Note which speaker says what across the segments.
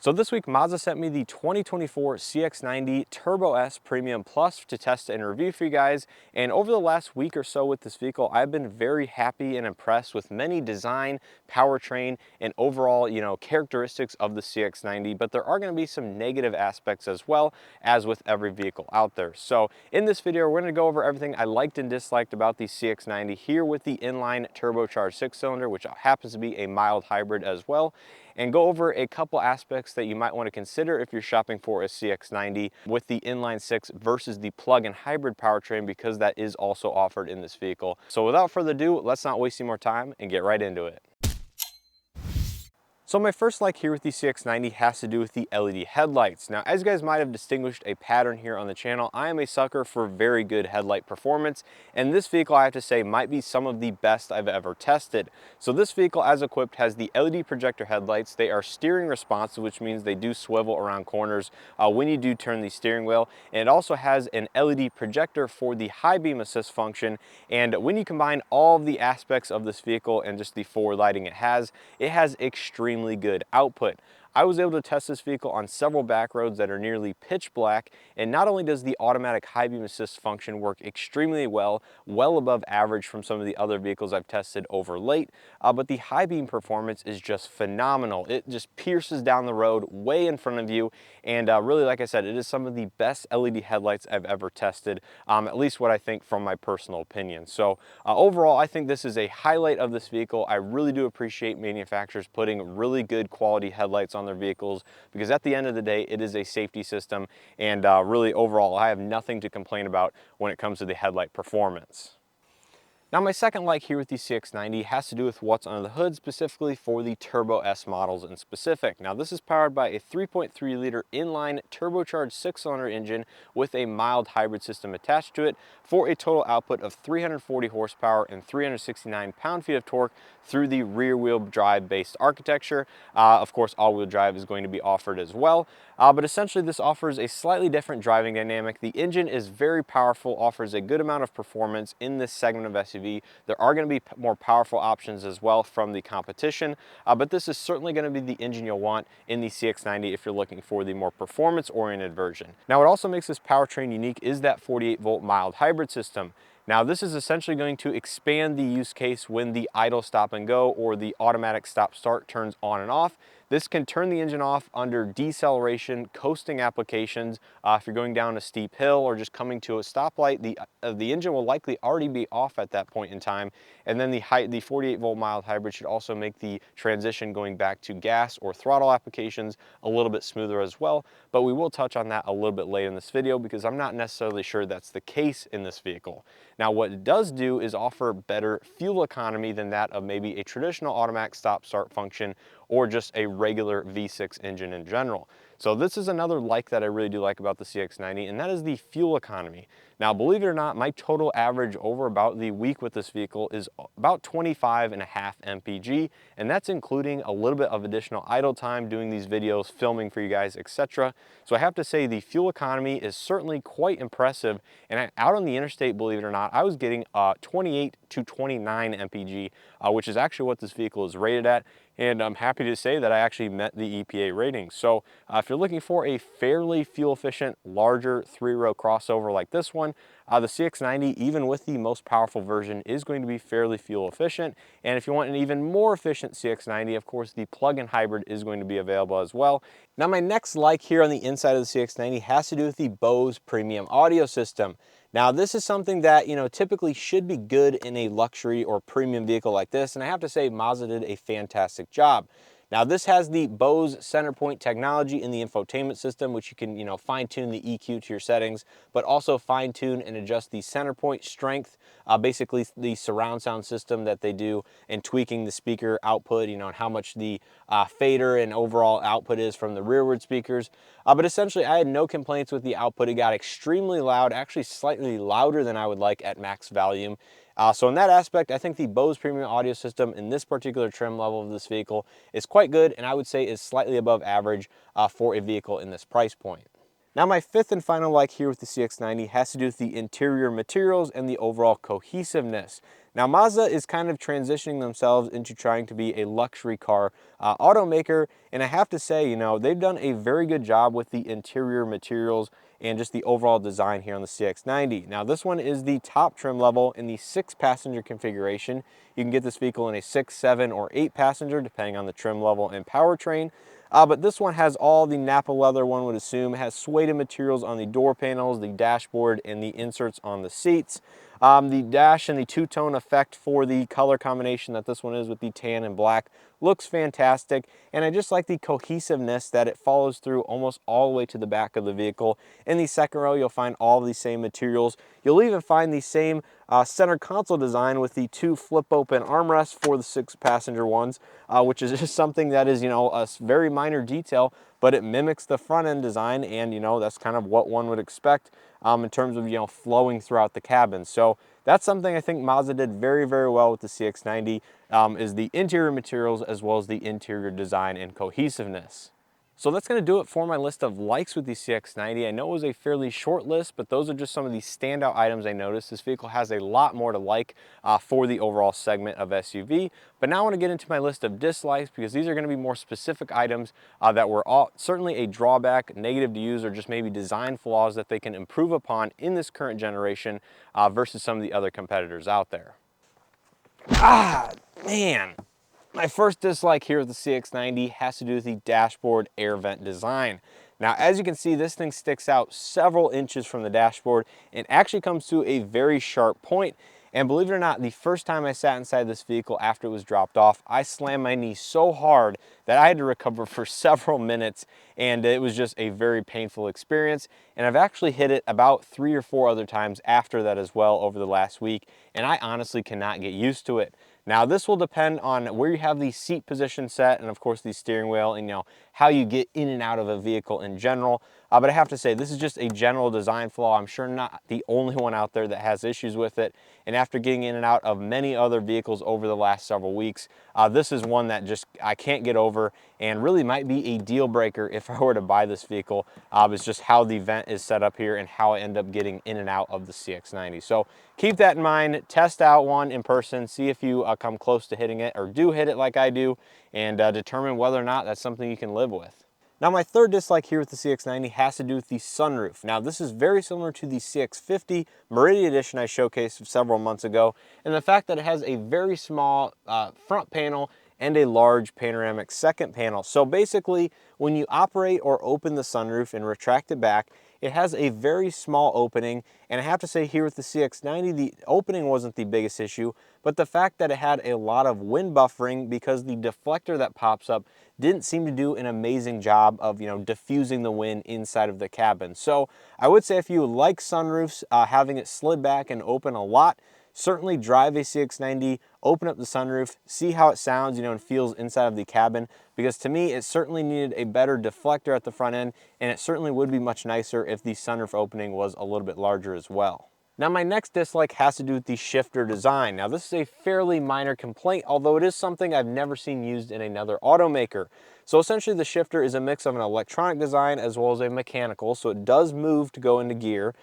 Speaker 1: So this week, Mazda sent me the 2024 CX-90 Turbo S Premium Plus to test and review for you guys. And over the last week or so with this vehicle, I've been very happy and impressed with many design, powertrain, and overall, characteristics of the CX-90. But there are going to be some negative aspects as well, as with every vehicle out there. So in this video, we're going to go over everything I liked and disliked about the CX-90 here with the inline turbocharged 6-cylinder, which happens to be a mild hybrid as well, and go over a couple aspects that you might want to consider if you're shopping for a CX-90 with the inline 6 versus the plug-in hybrid powertrain, because that is also offered in this vehicle. So without further ado, let's not waste any more time and get right into it. So my first like here with the CX-90 has to do with the LED headlights. Now, as you guys might have distinguished a pattern here on the channel, I am a sucker for very good headlight performance, and this vehicle, I have to say, might be some of the best I've ever tested. So this vehicle, as equipped, has the LED projector headlights. They are steering responsive, which means they do swivel around corners when you do turn the steering wheel, and it also has an LED projector for the high beam assist function. And when you combine all of the aspects of this vehicle and just the forward lighting it has extremely good output. I was able to test this vehicle on several back roads that are nearly pitch black, and not only does the automatic high beam assist function work extremely well above average from some of the other vehicles I've tested over late, but the high beam performance is just phenomenal. It just pierces down the road way in front of you, and really, like I said, it is some of the best LED headlights I've ever tested, at least what I think from my personal opinion. So overall, I think this is a highlight of this vehicle. I really do appreciate manufacturers putting really good quality headlights on their vehicles, because at the end of the day, it is a safety system, and really overall, I have nothing to complain about when it comes to the headlight performance. Now, my second like here with the CX-90 has to do with what's under the hood, specifically for the Turbo S models in specific. Now, this is powered by a 3.3 liter inline turbocharged 6-cylinder engine with a mild hybrid system attached to it for a total output of 340 horsepower and 369 pound-feet of torque through the rear-wheel drive based architecture. Of course, all-wheel drive is going to be offered as well, but essentially this offers a slightly different driving dynamic. The engine is very powerful, offers a good amount of performance in this segment of SUV. There are going to be more powerful options as well from the competition, but this is certainly going to be the engine you'll want in the CX-90 if you're looking for the more performance-oriented version. Now, what also makes this powertrain unique is that 48-volt mild hybrid system. Now, this is essentially going to expand the use case when the idle stop and go or the automatic stop start turns on and off. This can turn the engine off under deceleration, coasting applications. If you're going down a steep hill or just coming to a stoplight, the engine will likely already be off at that point in time. And then the 48-volt mild hybrid should also make the transition going back to gas or throttle applications a little bit smoother as well. But we will touch on that a little bit later in this video, because I'm not necessarily sure that's the case in this vehicle. Now, what it does do is offer better fuel economy than that of maybe a traditional automatic stop-start function or just a regular V6 engine in general. So this is another like that I really do like about the CX-90, and that is the fuel economy. Now, believe it or not, my total average over about the week with this vehicle is about 25.5 mpg, and that's including a little bit of additional idle time doing these videos, filming for you guys, etc. So I have to say the fuel economy is certainly quite impressive, and out on the interstate, believe it or not, I was getting 28 to 29 mpg, which is actually what this vehicle is rated at. And I'm happy to say that I actually met the EPA rating. So if you're looking for a fairly fuel efficient, larger 3-row crossover like this one, the CX-90, even with the most powerful version, is going to be fairly fuel efficient. And if you want an even more efficient CX-90, of course, the plug-in hybrid is going to be available as well. Now, my next like here on the inside of the CX-90 has to do with the Bose premium audio system. Now, this is something that, typically should be good in a luxury or premium vehicle like this, and I have to say Mazda did a fantastic job. Now, this has the Bose center point technology in the infotainment system, which you can, fine-tune the EQ to your settings, but also fine-tune and adjust the center point strength, basically the surround sound system that they do, and tweaking the speaker output, and how much the fader and overall output is from the rearward speakers. But essentially, I had no complaints with the output. It got extremely loud, actually slightly louder than I would like at max volume. So in that aspect, I think the Bose premium audio system in this particular trim level of this vehicle is quite good, and I would say is slightly above average for a vehicle in this price point. Now, my fifth and final like here with the CX-90 has to do with the interior materials and the overall cohesiveness. Now, Mazda is kind of transitioning themselves into trying to be a luxury car automaker, and I have to say, you know, they've done a very good job with the interior materials and just the overall design here on the CX-90. Now, this one is the top trim level in the 6-passenger configuration. You can get this vehicle in a 6, 7, or 8-passenger, depending on the trim level and powertrain. But this one has all the Nappa leather, one would assume. It has suede materials on the door panels, the dashboard, and the inserts on the seats. The dash and the two-tone effect for the color combination that this one is with the tan and black looks fantastic, and I just like the cohesiveness that it follows through almost all the way to the back of the vehicle. In the second row, you'll find all the same materials. You'll even find the same center console design with the 2 flip-open armrests for the 6-passenger ones, which is just something that is, you know, a very minor detail, but it mimics the front-end design, and, you know, that's kind of what one would expect in terms of, you know, flowing throughout the cabin. So that's something I think Mazda did very, very well with the CX-90, is the interior materials as well as the interior design and cohesiveness. So that's going to do it for my list of likes with the CX-90. I know it was a fairly short list, but those are just some of the standout items I noticed. This vehicle has a lot more to like for the overall segment of SUV. But now I want to get into my list of dislikes, because these are going to be more specific items that were certainly a drawback, negative to use, or just maybe design flaws that they can improve upon in this current generation versus some of the other competitors out there. Man. My first dislike here with the CX-90 has to do with the dashboard air vent design. Now, as you can see, this thing sticks out several inches from the dashboard and actually comes to a very sharp point. And believe it or not, the first time I sat inside this vehicle after it was dropped off, I slammed my knee so hard that I had to recover for several minutes, and it was just a very painful experience. And I've actually hit it about 3 or 4 other times after that as well over the last week, and I honestly cannot get used to it. Now, this will depend on where you have the seat position set, and of course the steering wheel, and, you know, how you get in and out of a vehicle in general. But I have to say, this is just a general design flaw. I'm sure not the only one out there that has issues with it. And after getting in and out of many other vehicles over the last several weeks, this is one that just I can't get over, and really might be a deal breaker if I were to buy this vehicle. It's just how the vent is set up here and how I end up getting in and out of the CX-90. So keep that in mind. Test out one in person, see if you come close to hitting it or do hit it like I do, and determine whether or not that's something you can live with. Now, my third dislike here with the CX-90 has to do with the sunroof. Now, this is very similar to the CX-50 Meridian Edition I showcased several months ago, and the fact that it has a very small front panel and a large panoramic second panel. So basically, when you operate or open the sunroof and retract it back, it has a very small opening, and I have to say here with the CX-90, the opening wasn't the biggest issue, but the fact that it had a lot of wind buffering, because the deflector that pops up didn't seem to do an amazing job of, you know, diffusing the wind inside of the cabin. So I would say if you like sunroofs, having it slid back and open a lot, certainly drive a CX-90, open up the sunroof, see how it sounds, you know, and feels inside of the cabin, because to me, it certainly needed a better deflector at the front end, and it certainly would be much nicer if the sunroof opening was a little bit larger as well. Now, my next dislike has to do with the shifter design. Now, this is a fairly minor complaint, although it is something I've never seen used in another automaker. So essentially, the shifter is a mix of an electronic design as well as a mechanical, so it does move to go into gear.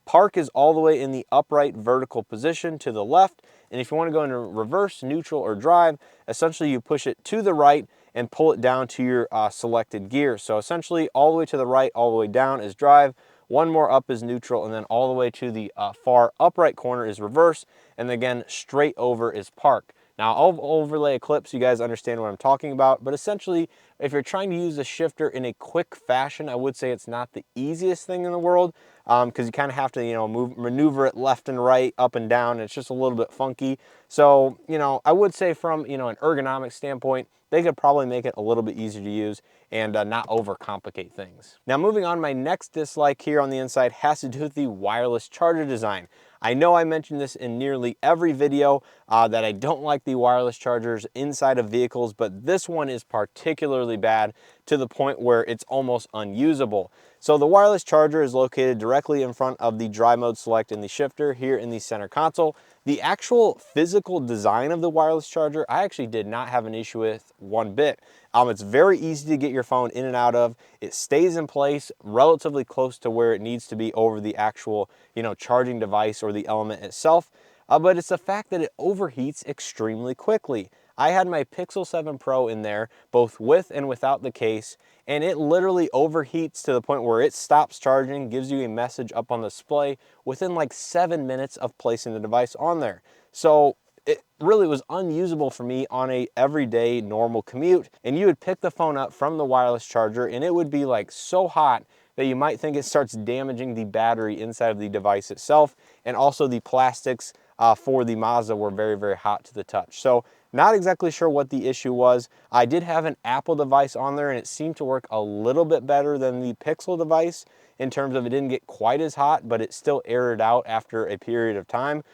Speaker 1: Park is all the way in the upright vertical position to the left, and if you want to go into reverse, neutral, or drive, essentially you push it to the right and pull it down to your selected gear. So essentially, all the way to the right, all the way down is drive, one more up is neutral, and then all the way to the far upright corner is reverse, and again, straight over is park. Now, I'll overlay a clip so you guys understand what I'm talking about, but essentially, if you're trying to use a shifter in a quick fashion, I would say it's not the easiest thing in the world, because you kind of have to, you know, maneuver it left and right, up and down, and it's just a little bit funky. So, you know, I would say from, you know, an ergonomic standpoint, they could probably make it a little bit easier to use and not overcomplicate things. Now, moving on, my next dislike here on the inside has to do with the wireless charger design. I know I mentioned this in nearly every video that I don't like the wireless chargers inside of vehicles, but this one is particularly bad to the point where it's almost unusable. So the wireless charger is located directly in front of the drive mode select in the shifter here in the center console. The actual physical design of the wireless charger, I actually did not have an issue with one bit. It's very easy to get your phone in and out of. It stays in place relatively close to where it needs to be over the actual, you know, charging device or the element itself. but it's the fact that it overheats extremely quickly. I had my Pixel 7 Pro in there, both with and without the case, and it literally overheats to the point where it stops charging, gives you a message up on the display within like 7 minutes of placing the device on there. So it really was unusable for me on a everyday normal commute. And you would pick the phone up from the wireless charger and it would be like so hot that you might think it starts damaging the battery inside of the device itself. And also the plastics for the Mazda were very, very hot to the touch. So not exactly sure what the issue was. I did have an Apple device on there and it seemed to work a little bit better than the Pixel device in terms of it didn't get quite as hot, but it still aired out after a period of time.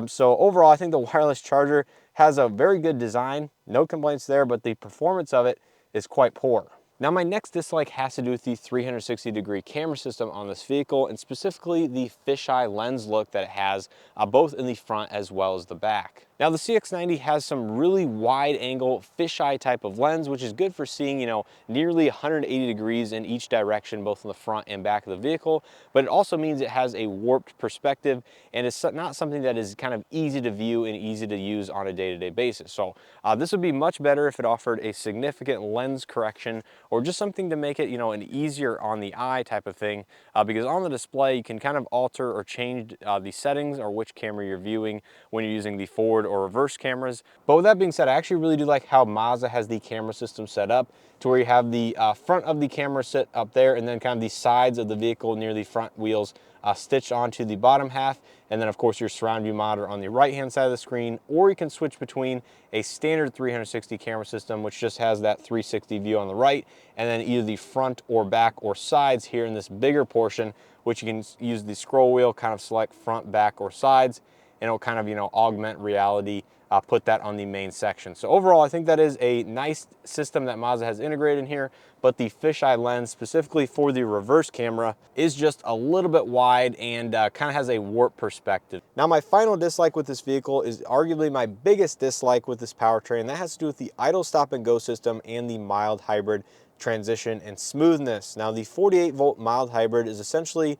Speaker 1: So overall, I think the wireless charger has a very good design, no complaints there, but the performance of it is quite poor. Now my next dislike has to do with the 360-degree camera system on this vehicle, and specifically the fisheye lens look that it has, both in the front as well as the back. Now the CX-90 has some really wide angle fisheye type of lens, which is good for seeing, nearly 180 degrees in each direction, both in the front and back of the vehicle, but it also means it has a warped perspective, and it's not something that is kind of easy to view and easy to use on a day-to-day basis. So this would be much better if it offered a significant lens correction or just something to make it, an easier on the eye type of thing, because on the display you can kind of alter or change the settings or which camera you're viewing when you're using the forward or reverse cameras. But with that being said, I actually really do like how Mazda has the camera system set up to where you have the front of the camera sit up there and then kind of the sides of the vehicle near the front wheels stitched onto the bottom half, and then of course your surround view monitor on the right hand side of the screen, or you can switch between a standard 360 camera system which just has that 360 view on the right, and then either the front or back or sides here in this bigger portion, which you can use the scroll wheel, kind of select front, back, or sides, and it'll kind of augment reality, put that on the main section. So overall, I think that is a nice system that Mazda has integrated in here, but the fisheye lens specifically for the reverse camera is just a little bit wide and kind of has a warped perspective. Now my final dislike with this vehicle is arguably my biggest dislike with this powertrain. That has to do with the idle stop and go system and the mild hybrid transition and smoothness. Now the 48-volt mild hybrid is essentially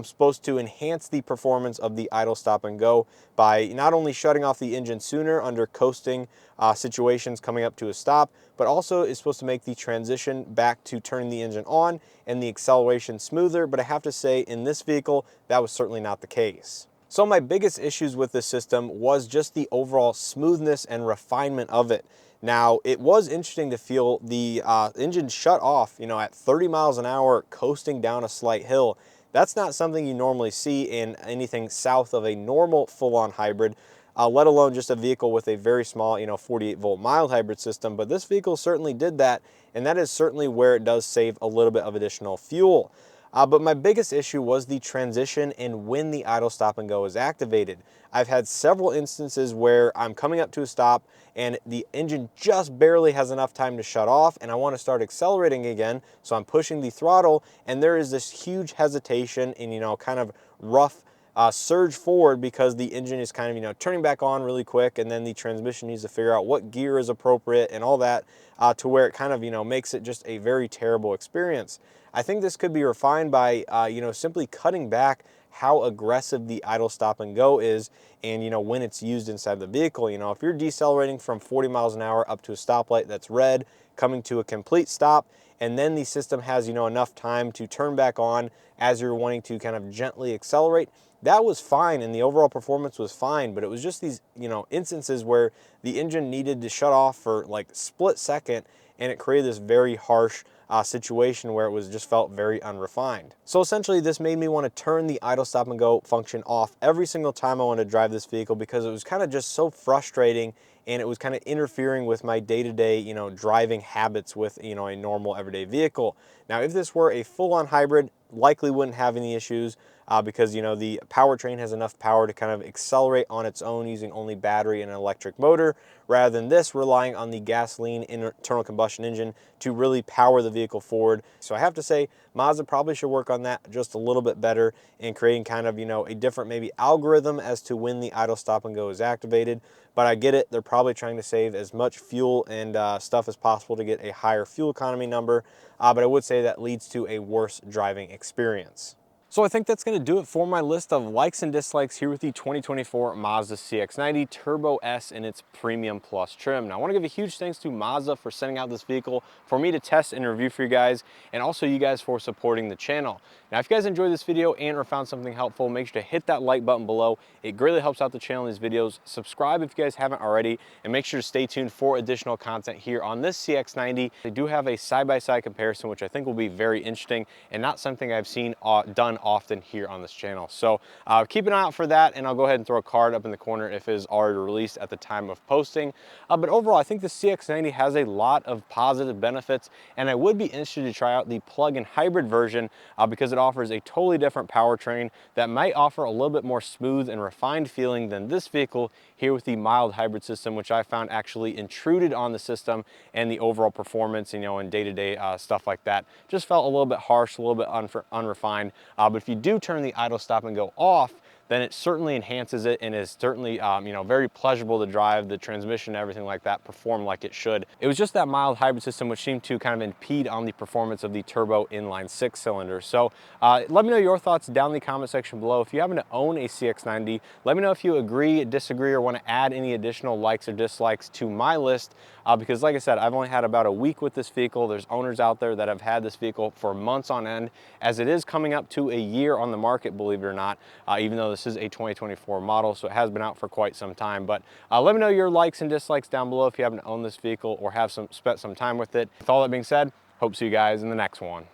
Speaker 1: supposed to enhance the performance of the idle stop and go by not only shutting off the engine sooner under coasting situations coming up to a stop, but also is supposed to make the transition back to turning the engine on and the acceleration smoother. But I have to say, in this vehicle, that was certainly not the case. So my biggest issues with this system was just the overall smoothness and refinement of it. Now, it was interesting to feel the engine shut off, at 30 miles an hour coasting down a slight hill. That's not something you normally see in anything south of a normal full-on hybrid, let alone just a vehicle with a very small, 48-volt mild hybrid system. But this vehicle certainly did that, and that is certainly where it does save a little bit of additional fuel. But my biggest issue was the transition and when the idle stop and go is activated. I've had several instances where I'm coming up to a stop and the engine just barely has enough time to shut off and I want to start accelerating again, so I'm pushing the throttle and there is this huge hesitation and kind of rough surge forward because the engine is kind of turning back on really quick, and then the transmission needs to figure out what gear is appropriate and all that, to where it kind of makes it just a very terrible experience. I think this could be refined by simply cutting back how aggressive the idle stop and go is, and when it's used inside the vehicle. If you're decelerating from 40 miles an hour up to a stoplight that's red, coming to a complete stop, and then the system has enough time to turn back on as you're wanting to kind of gently accelerate, that was fine and the overall performance was fine. But it was just these instances where the engine needed to shut off for like split second, and it created this very harsh situation where it was just felt very unrefined. So essentially this made me want to turn the idle stop and go function off every single time I wanted to drive this vehicle, because it was kind of just so frustrating and it was kind of interfering with my day-to-day driving habits with a normal everyday vehicle. Now if this were a full-on hybrid, likely wouldn't have any issues, because the powertrain has enough power to kind of accelerate on its own using only battery and an electric motor, rather than this relying on the gasoline internal combustion engine to really power the vehicle forward. So I have to say Mazda probably should work on that just a little bit better in creating kind of a different maybe algorithm as to when the idle stop and go is activated. But I get it, they're probably trying to save as much fuel and stuff as possible to get a higher fuel economy number, but I would say that leads to a worse driving experience. So So I think that's going to do it for my list of likes and dislikes here with the 2024 Mazda CX-90 Turbo S in its Premium Plus trim. Now I want to give a huge thanks to Mazda for sending out this vehicle for me to test and review for you guys, and also you guys for supporting the channel. Now if you guys enjoyed this video and or found something helpful, make sure to hit that like button below. It greatly helps out the channel in these videos. Subscribe if you guys haven't already, and make sure to stay tuned for additional content here on this CX-90. They do have a side-by-side comparison, which I think will be very interesting and not something I've seen done often here on this channel. So keep an eye out for that, and I'll go ahead and throw a card up in the corner if it is already released at the time of posting. But overall, I think the CX-90 has a lot of positive benefits, and I would be interested to try out the plug-in hybrid version because it offers a totally different powertrain that might offer a little bit more smooth and refined feeling than this vehicle here with the mild hybrid system, which I found actually intruded on the system and the overall performance, you know, and day-to-day stuff like that. Just felt a little bit harsh, a little bit unrefined. But if you do turn the idle stop and go off, then it certainly enhances it and is certainly, you know, very pleasurable to drive. The transmission and everything like that perform like it should. It was just that mild hybrid system which seemed to kind of impede on the performance of the turbo inline 6-cylinder. So let me know your thoughts down in the comment section below. If you happen to own a CX-90, let me know if you agree, disagree, or want to add any additional likes or dislikes to my list. Because like I said, I've only had about a week with this vehicle. There's owners out there that have had this vehicle for months on end, as it is coming up to a year on the market, believe it or not, even though this is a 2024 model, so it has been out for quite some time. But let me know your likes and dislikes down below if you happen to own this vehicle or have spent some time with it. With all that being said, hope to see you guys in the next one.